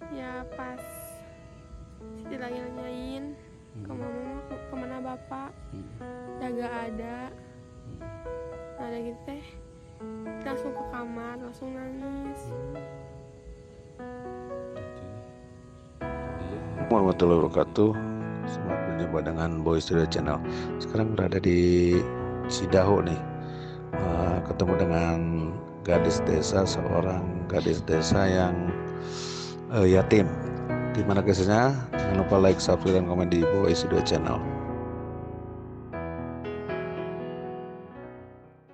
Ya pas Siti lagi nanyain ke mama kemana bapak, gak ada. Nah ada gitu teh, kita langsung ke kamar, langsung nangis. Warahmatullahi wabarakatuh. Selamat berjumpa dengan Boy Studio Channel. Sekarang berada di Cidahu nih, ketemu dengan gadis desa, seorang gadis desa yang yatim. Gimana kisahnya? Jangan lupa like, subscribe, dan komen di Boy Studio Channel.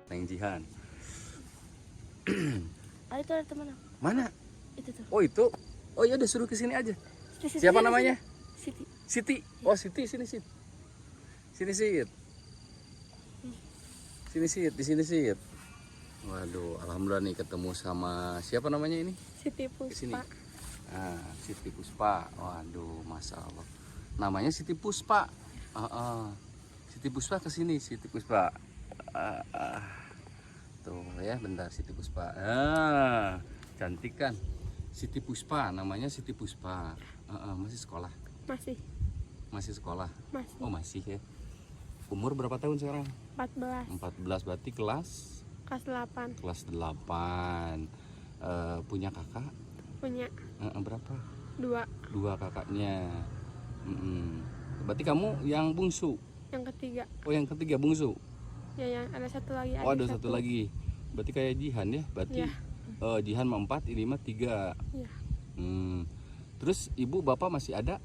Neng Jihan. Itu ada teman aku. Mana? Itu tuh. Oh itu. Oh ya udah suruh kesini aja. Siti, Siapa namanya? Siti. Siti. Oh Siti, sini Sit. Sini Sit. Sini Sit, di sini Sit. Waduh, alhamdulillah nih ketemu sama siapa namanya ini? Siti Sini. Puspa. Siti Puspa. Waduh, masya Allah. Namanya Siti Puspa. Siti Puspa kesini, Siti Puspa. Tuh ya, bentar Siti Puspa. Cantik kan? Siti Puspa, namanya Siti Puspa. Masih sekolah? Masih. Masih sekolah? Masih. Oh masih ya. Umur berapa tahun sekarang? 14. 14 berarti kelas? Kelas 8. Kelas 8. Punya kakak? Punya Berapa? 2. 2 kakaknya. Berarti kamu yang bungsu? Yang ketiga. Oh yang ketiga bungsu? Ya yang ada satu lagi. Oh ada satu lagi. Berarti kayak Jihan ya? Berarti ya. Jihan 4, ini mah 3. Ya. Terus ibu bapak masih ada?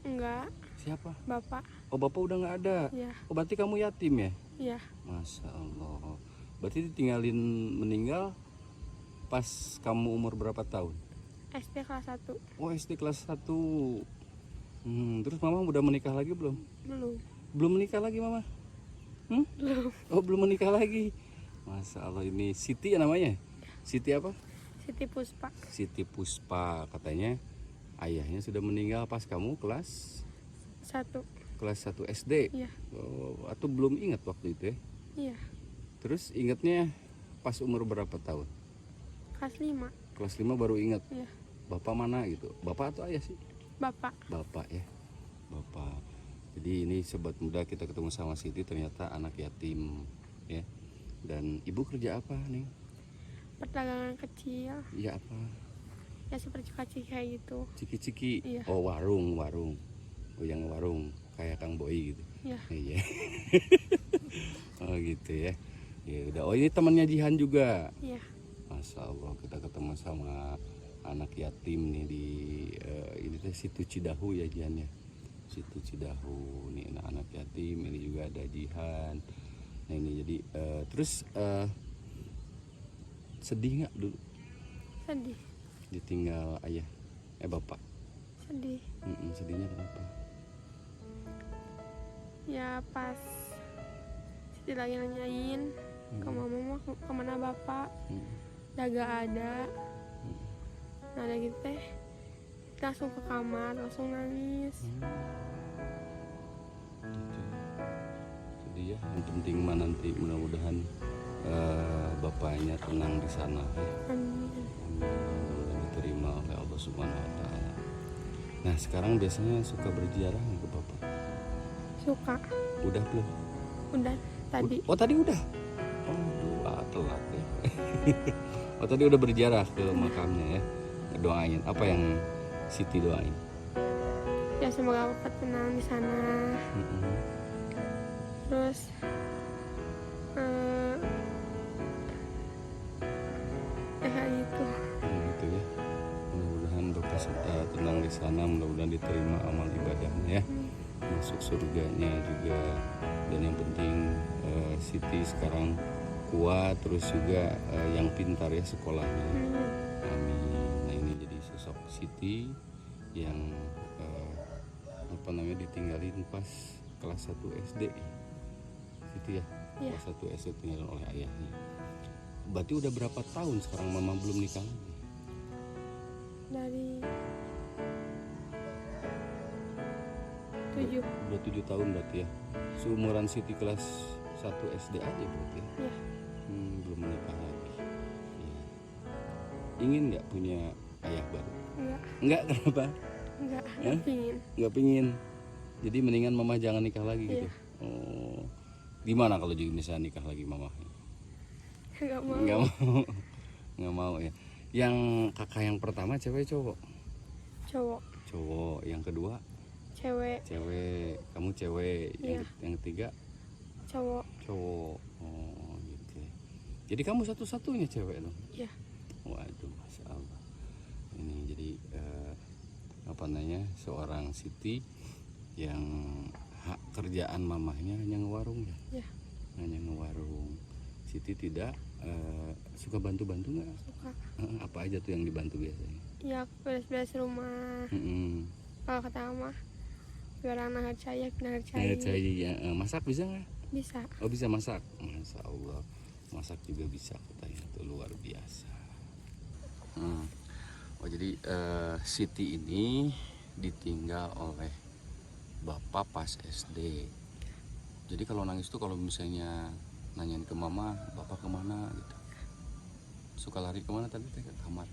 Enggak. Siapa? Bapak. Oh bapak udah nggak ada. Ya. Oh berarti kamu yatim ya? Ya. Masya Allah. Berarti ditinggalin meninggal pas kamu umur berapa tahun? SD kelas 1. Oh SD kelas 1. Terus mama udah menikah lagi belum? Belum. Belum menikah lagi mama? Belum. Oh belum menikah lagi. Masya Allah, ini Siti ya namanya? Siti apa? Siti Puspa. Siti Puspa. Katanya ayahnya sudah meninggal pas kamu kelas 1. Kelas 1 SD. Iya. Oh, atau belum ingat waktu itu ya? Iya. Terus ingatnya pas umur berapa tahun? Kelas 5. Kelas 5 baru ingat. Iya. Bapak mana gitu? Bapak atau ayah sih? Bapak. Bapak ya. Bapak. Jadi ini sobat muda, kita ketemu sama Siti, ternyata anak yatim ya. Dan ibu kerja apa nih? Perdagangan kecil. Iya apa? Ya seperti ciki kayak gitu. Ciki-ciki. Iya. Oh warung. Oh yang warung kayak Kang Boy gitu. Iya. Iya. Oh gitu ya. Ya udah. Oh ini temannya Jihan juga. Iya. Masya Allah, kita ketemu sama anak yatim nih di ini teh situ Cidahu ya Jihan ya. Situ Cidahu nih anak yatim, ini juga ada Jihan. Nah ini jadi terus sedih nggak dulu Sedih. ditinggal ayah bapak? Sedih. Sedihnya kenapa? Ya pas Siti lagi nanyain ke mama kemana bapak, gak ada. Nah ada gitu teh, kita langsung ke kamar, langsung nangis. Gitu. Sedih ya. Yang penting mah nanti mudah-mudahan bapaknya tenang di sana ya. Amin. Mudah-mudahan diterima oleh Allah Subhanahu Wa Taala. Nah sekarang biasanya suka berziarah nggak ke bapak? Suka. Udah belum? Udah tadi. Oh tadi udah. Oh telat ya. Oh tadi udah berziarah ke makamnya ya. Doain apa yang Siti doain? Ya semoga bapak tenang di sana. Terus ya kayak gitu. Gitu ya. Mudah-mudahan bapak tenang di sana, mudah-mudahan diterima amal ibadahnya ya. Masuk surganya juga. Dan yang penting Siti sekarang kuat, terus juga yang pintar ya sekolahnya. Amin. Nah ini jadi sosok Siti yang ditinggalin pas kelas 1 SD. Siti ya. Iya. Kelas 1 SD tinggalin oleh ayahnya. Berarti udah berapa tahun sekarang mama belum nikah lagi? Dari 7. Udah 7 tahun berarti ya. Seumuran Siti kelas 1 SD aja berarti ya. Iya. Belum menikah lagi. Iya. Ingin nggak punya ayah baru? Enggak. Enggak, kenapa? Enggak Hah? pingin. Enggak pingin. Jadi mendingan mama jangan nikah lagi gitu. Iya. Oh. Gimana kalau juga misalnya nikah lagi mama? Enggak mau. Enggak mau. Enggak mau ya. Yang kakak yang pertama cewek cowok? Cowok. Cowok. Yang kedua Cewek. cewek. Kamu cewek. Iya. Yang ketiga Cowok. cowok. Oh gitu. Jadi kamu satu-satunya cewek dong? Iya. Waduh, masya Allah. Ini jadi apa namanya, seorang Siti yang hak kerjaan mamahnya hanya ngewarung ya? Iya. Hanya ngewarung. Siti tidak suka bantu-bantu nggak? Suka. Apa aja tuh yang dibantu biasanya? Ya beres-beres rumah. Kalau kata mama jualan nahar cai, nahar cai. Ya, masak bisa nggak? Bisa. Oh bisa masak, masya Allah. Masak juga bisa katanya, itu luar biasa. Oh jadi Siti ini ditinggal oleh bapak pas SD. Jadi kalau nangis tuh kalau misalnya nanyain ke mama, bapak kemana gitu, suka lari kemana tadi? Ke kamar.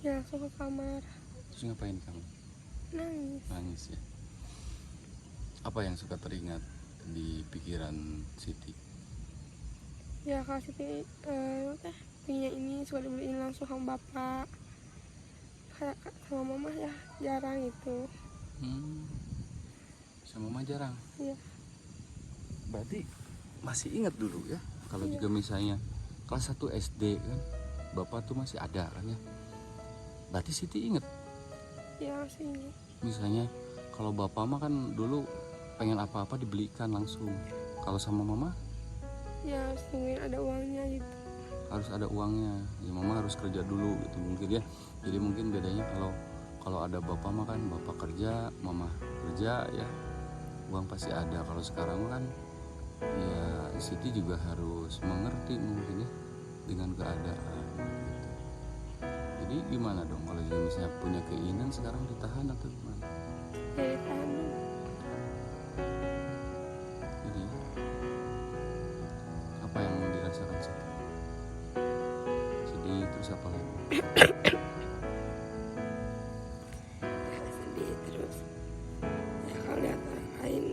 Ya langsung ke kamar. Terus ngapain kamu? Nangis. Nangis ya. Apa yang suka teringat di pikiran Siti? Ya kalau Siti punya ini suka dibeliin langsung sama bapak. Sama mama ya jarang itu. Sama mama jarang. Iya. Berarti masih ingat dulu ya, kalau juga misalnya kelas 1 SD kan bapak tuh masih ada kan ya. Berarti Siti ingat Ya masih ingat. misalnya kalau bapak mah kan dulu pengen apa-apa dibelikan langsung. Kalau sama mama Ya harus tungguin ada uangnya gitu. harus ada uangnya ya, mama harus kerja dulu gitu mungkin ya. Jadi mungkin bedanya kalau ada bapak mah kan bapak kerja, mama kerja ya, uang pasti ada. Kalau sekarang kan ya Siti juga harus mengerti mungkin ya dengan keadaan gitu. Jadi gimana dong kalau juga misalnya punya keinginan sekarang ditahan atau gimana? Ya tahan dulu. Jadi apa yang dirasakan Siti? Sedih, terus apa lagi? Sedih terus. Ya kalau lihat orang lain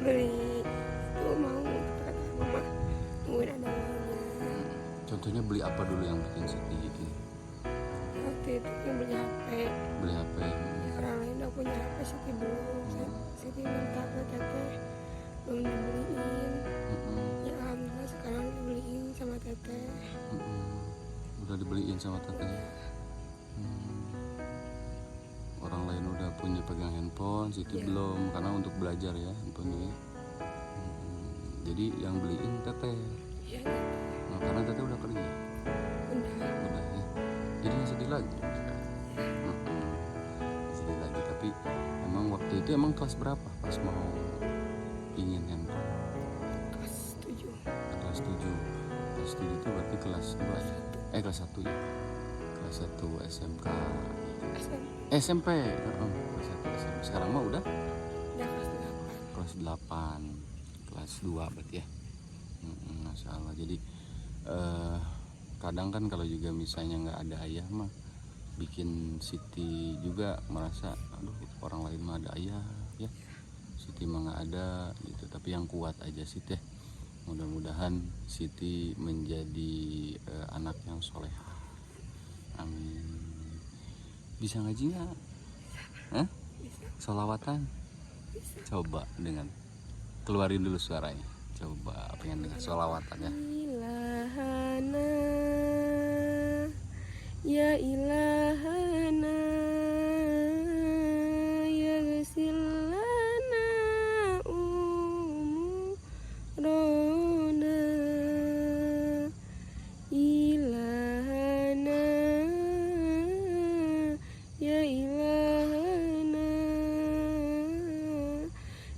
beli itu mau kata mama tungguin ada uangnya. Contohnya beli apa dulu yang bikin Siti gitu? Waktu itu yang beli HP. Beli HP. Ya, orang lain udah punya HP, Siti belum. Siti minta ke teteh belum dibeliin. Ya alhamdulillah sekarang dibeliin sama teteh. Udah dibeliin sama teteh. Orang lain udah punya pegang handphone, Siti belum, karena untuk belajar ya handphonenya. Jadi yang beliin teteh. Iya. Nah, karena teteh udah kerja. Udah ya. Jadi nggak sedih lagi sekarang. Sedih lagi, tapi emang waktu itu emang kelas berapa pas mau pingin handphone? Kelas 7. Kelas 7. Kelas 7 itu berarti kelas 2 ya? Kelas 1 ya? Kelas 1 SMK. SMP. Kelas 1 SMP. Sekarang mah udah? Udah kelas 8. Kelas 8. Kelas 2 berarti ya? Masya Allah. Jadi kadang kan kalau juga misalnya nggak ada ayah mah bikin Siti juga merasa aduh orang lain mah ada ayah ya, Siti mah nggak ada gitu. Tapi yang kuat aja Siti ya. Mudah-mudahan Siti menjadi anak yang solehah. Amin. Bisa ngaji nggak? Sholawatan? Coba dengan keluarin dulu suaranya. Coba pengen dengar sholawatan ya. Ilahana ya ilahana ya ghasilana umurona ilahana ya ilahana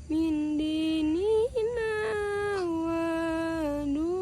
min dinina wa dunyana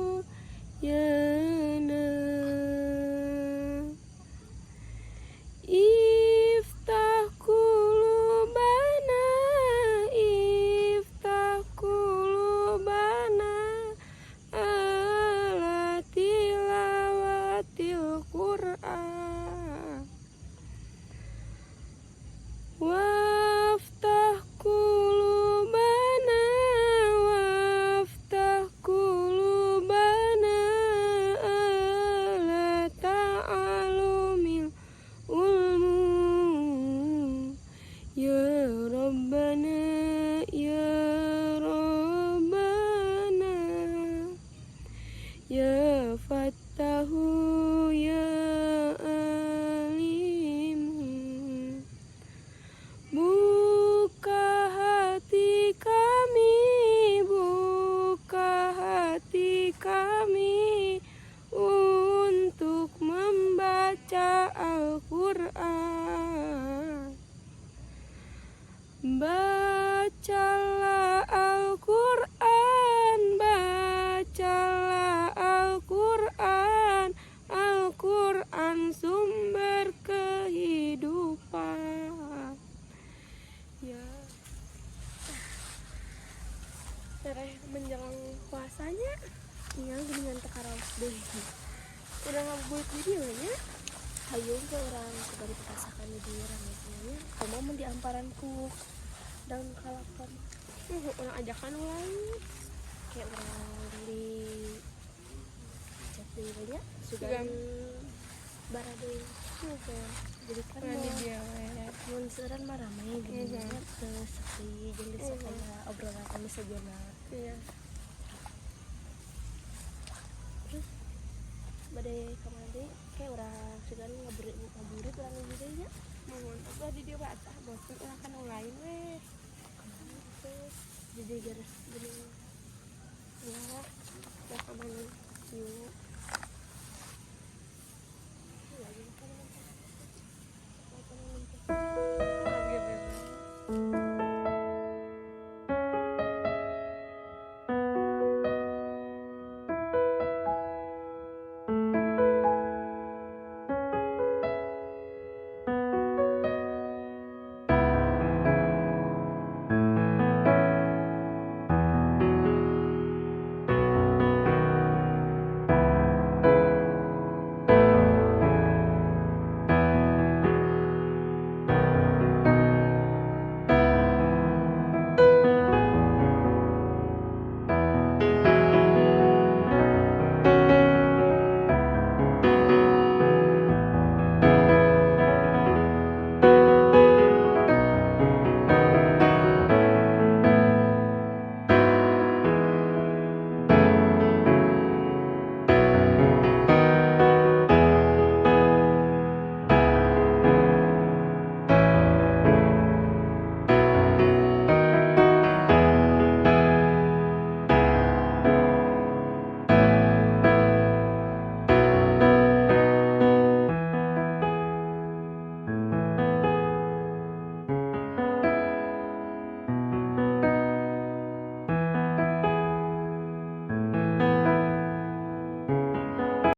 hayung ke orang kembali petasakan di ramenya kamu mau di amparanku dan kalapan orang ajakan lain kayak orang di chat banyak sudah Juga. barade juga jadi kan Orang di mau dia monsteran mah ramai gini Mhm. kan seperti jenis kayak obrolan kami sejenak iya terus badai kemana deh kayak orang sekarang ngaburit orang juga ya mohon apa di dia baca bosan orang kan orang lain weh terus jadi garis gini ya mau kemana yuk